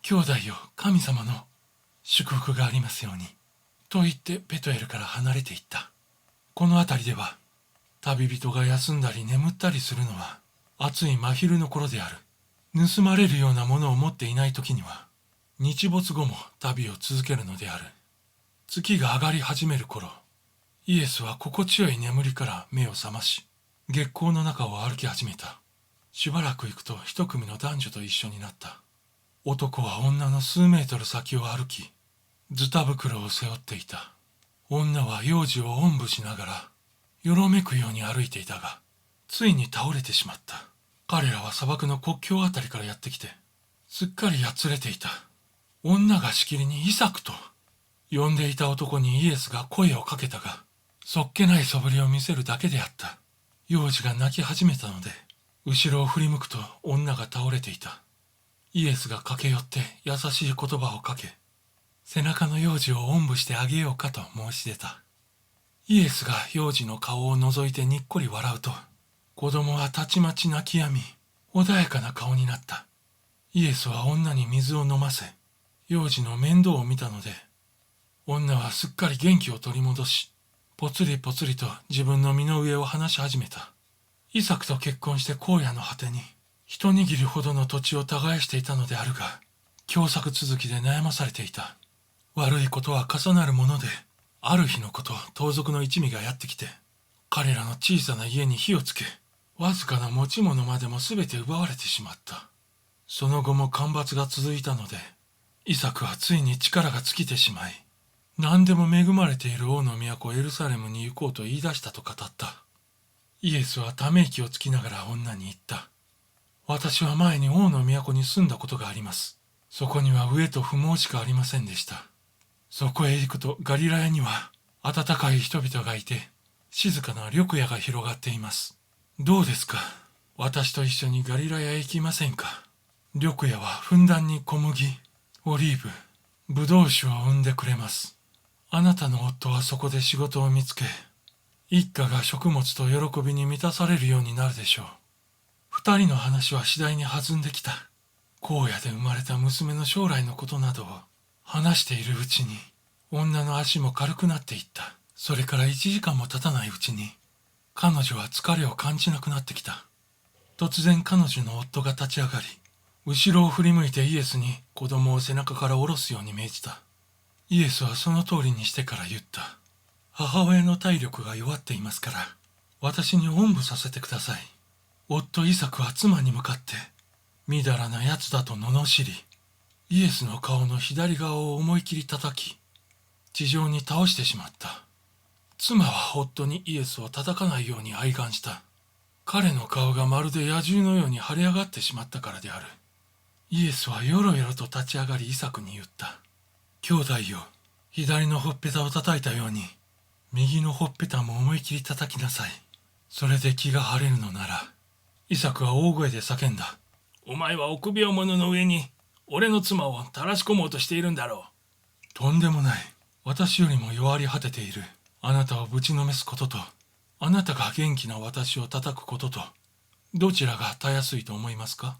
兄弟よ、神様の祝福がありますように。と言ってペトエルから離れていった。この辺りでは、旅人が休んだり眠ったりするのは暑い真昼の頃である。盗まれるようなものを持っていない時には、日没後も旅を続けるのである。月が上がり始める頃、イエスは心地よい眠りから目を覚まし、月光の中を歩き始めた。しばらく行くと一組の男女と一緒になった。男は女の数メートル先を歩き、ズタ袋を背負っていた。女は幼児をおんぶしながら、よろめくように歩いていたが、ついに倒れてしまった。彼らは砂漠の国境あたりからやってきて、すっかりやつれていた。女がしきりにイサクと呼んでいた男にイエスが声をかけたが、そっけない素振りを見せるだけであった。幼児が泣き始めたので、後ろを振り向くと女が倒れていた。イエスが駆け寄って優しい言葉をかけ、背中の幼児をおんぶしてあげようかと申し出た。イエスが幼児の顔を覗いてにっこり笑うと、子供はたちまち泣き止み、穏やかな顔になった。イエスは女に水を飲ませ、幼児の面倒を見たので、女はすっかり元気を取り戻し、ぽつりぽつりと自分の身の上を話し始めた。イサクと結婚して荒野の果てに、一握りほどの土地を耕していたのであるが、凶作続きで悩まされていた。悪いことは重なるもので、ある日のこと、盗賊の一味がやってきて、彼らの小さな家に火をつけ、わずかな持ち物までもすべて奪われてしまった。その後も干ばつが続いたので、イサクはついに力が尽きてしまい、何でも恵まれている王の都エルサレムに行こうと言い出したと語った。イエスはため息をつきながら女に言った。私は前に王の都に住んだことがあります。そこには飢えと不毛しかありませんでした。そこへ行くとガリラヤには温かい人々がいて、静かな緑野が広がっています。どうですか？私と一緒にガリラヤへ行きませんか？緑野はふんだんに小麦、オリーブ、ブドウ酒を生んでくれます。あなたの夫はそこで仕事を見つけ、一家が食物と喜びに満たされるようになるでしょう。二人の話は次第に弾んできた。荒野で生まれた娘の将来のことなどを話しているうちに、女の足も軽くなっていった。それから1時間も経たないうちに、彼女は疲れを感じなくなってきた。突然彼女の夫が立ち上がり、後ろを振り向いてイエスに子供を背中から下ろすように命じた。イエスはその通りにしてから言った。母親の体力が弱っていますから、私におんぶさせてください。夫イサクは妻に向かって、みだらなやつだと罵り、イエスの顔の左側を思い切り叩き、地上に倒してしまった。妻は夫にイエスを叩かないように哀願した。彼の顔がまるで野獣のように腫れ上がってしまったからである。イエスはよろよろと立ち上がりイサクに言った。兄弟よ、左のほっぺたを叩いたように、右のほっぺたも思い切り叩きなさい。それで気が晴れるのなら。イサクは大声で叫んだ。お前は臆病者の上に、俺の妻をたらし込もうとしているんだろう。とんでもない。私よりも弱り果てている。あなたをぶちのめすことと、あなたが元気な私を叩くことと、どちらがたやすいと思いますか？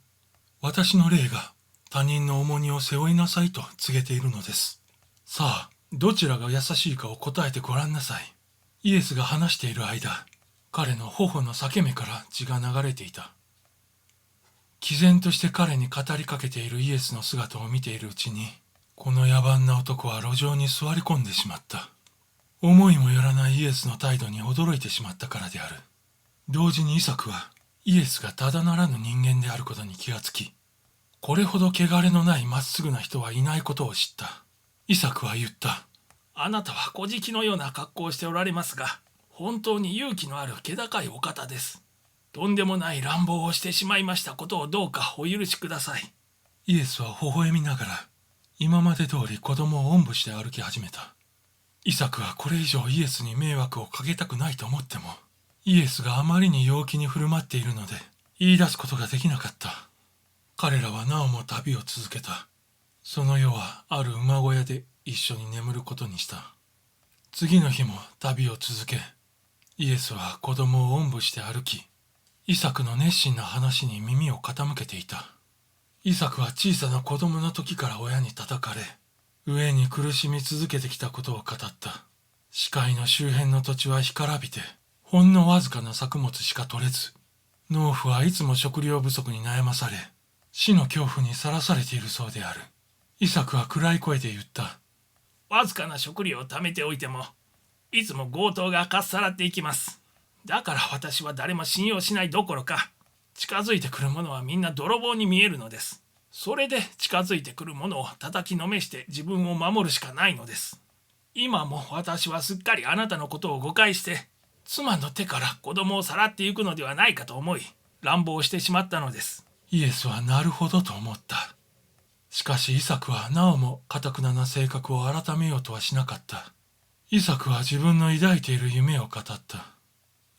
私の霊が他人の重荷を背負いなさいと告げているのです。さあ、どちらが優しいかを答えてごらんなさい。イエスが話している間、彼の頬の裂け目から血が流れていた。毅然として彼に語りかけているイエスの姿を見ているうちに、この野蛮な男は路上に座り込んでしまった。思いもよらないイエスの態度に驚いてしまったからである。同時にイサクはイエスがただならぬ人間であることに気がつき、これほど汚れのないまっすぐな人はいないことを知った。イサクは言った。あなたは小じのような格好をしておられますが、本当に勇気のある気高いお方です。とんでもない乱暴をしてしまいましたことをどうかお許しください。イエスは微笑みながら、今まで通り子供をおんぶして歩き始めた。イサクはこれ以上イエスに迷惑をかけたくないと思っても、イエスがあまりに陽気に振る舞っているので、言い出すことができなかった。彼らはなおも旅を続けた。その夜はある馬小屋で一緒に眠ることにした。次の日も旅を続け、イエスは子供をおんぶして歩き、イサクの熱心な話に耳を傾けていた。イサクは小さな子供の時から親に叩かれ、飢えに苦しみ続けてきたことを語った。視界の周辺の土地は干からびて、ほんのわずかな作物しか取れず、農夫はいつも食料不足に悩まされ、死の恐怖にさらされているそうである。イサクは暗い声で言った。わずかな食料を貯めておいても、いつも強盗がかっさらっていきます。だから私は誰も信用しないどころか、近づいてくる者はみんな泥棒に見えるのです。それで近づいてくる者を叩きのめして自分を守るしかないのです。今も私はすっかりあなたのことを誤解して、妻の手から子供をさらっていくのではないかと思い、乱暴してしまったのです。イエスはなるほどと思った。しかしイサクはなおも頑なな性格を改めようとはしなかった。イサクは自分の抱いている夢を語った。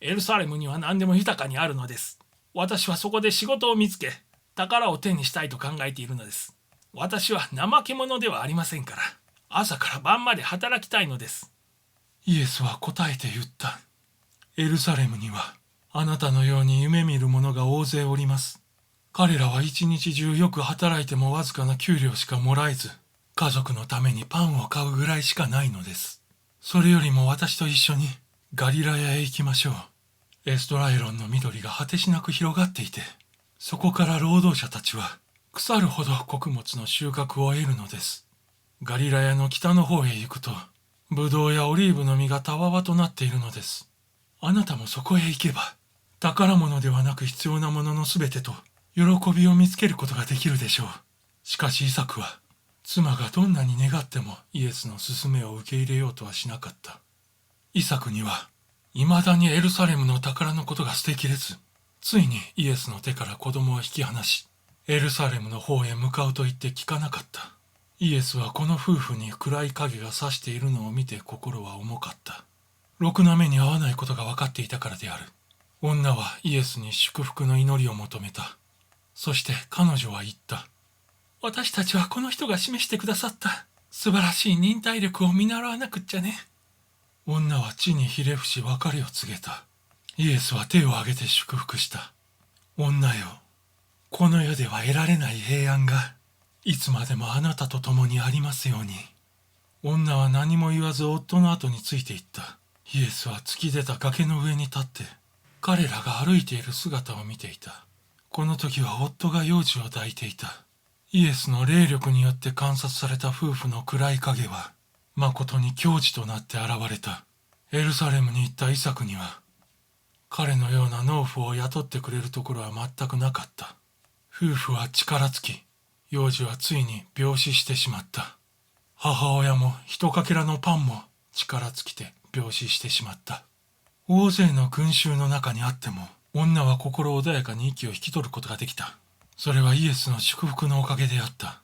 エルサレムには何でも豊かにあるのです。私はそこで仕事を見つけ、宝を手にしたいと考えているのです。私は怠け者ではありませんから、朝から晩まで働きたいのです。イエスは答えて言った。エルサレムにはあなたのように夢見る者が大勢おります。彼らは一日中よく働いてもわずかな給料しかもらえず、家族のためにパンを買うぐらいしかないのです。それよりも私と一緒にガリラヤへ行きましょう。エストラエロンの緑が果てしなく広がっていて、そこから労働者たちは腐るほど穀物の収穫を得るのです。ガリラヤの北の方へ行くと、ブドウやオリーブの実がたわわとなっているのです。あなたもそこへ行けば、宝物ではなく必要なもののすべてと喜びを見つけることができるでしょう。しかしイサクは、妻がどんなに願ってもイエスの勧めを受け入れようとはしなかった。イサクには、未だにエルサレムの宝のことが捨てきれず、ついにイエスの手から子供を引き離し、エルサレムの方へ向かうと言って聞かなかった。イエスはこの夫婦に暗い影が差しているのを見て心は重かった。ろくな目に遭わないことが分かっていたからである。女はイエスに祝福の祈りを求めた。そして彼女は言った。私たちはこの人が示してくださった素晴らしい忍耐力を見習わなくっちゃね。女は地にひれ伏し別れを告げた。イエスは手を挙げて祝福した。女よ、この世では得られない平安がいつまでもあなたと共にありますように。女は何も言わず夫の後についていった。イエスは突き出た崖の上に立って彼らが歩いている姿を見ていた。この時は夫が幼児を抱いていた。イエスの霊力によって観察された夫婦の暗い影は誠に矜持となって現れた。エルサレムに行ったイサクには彼のような農夫を雇ってくれるところは全くなかった。夫婦は力尽き、幼児はついに病死してしまった。母親も一かけらのパンも力尽きて病死してしまった。大勢の群衆の中にあっても、女は心穏やかに息を引き取ることができた。それはイエスの祝福のおかげであった。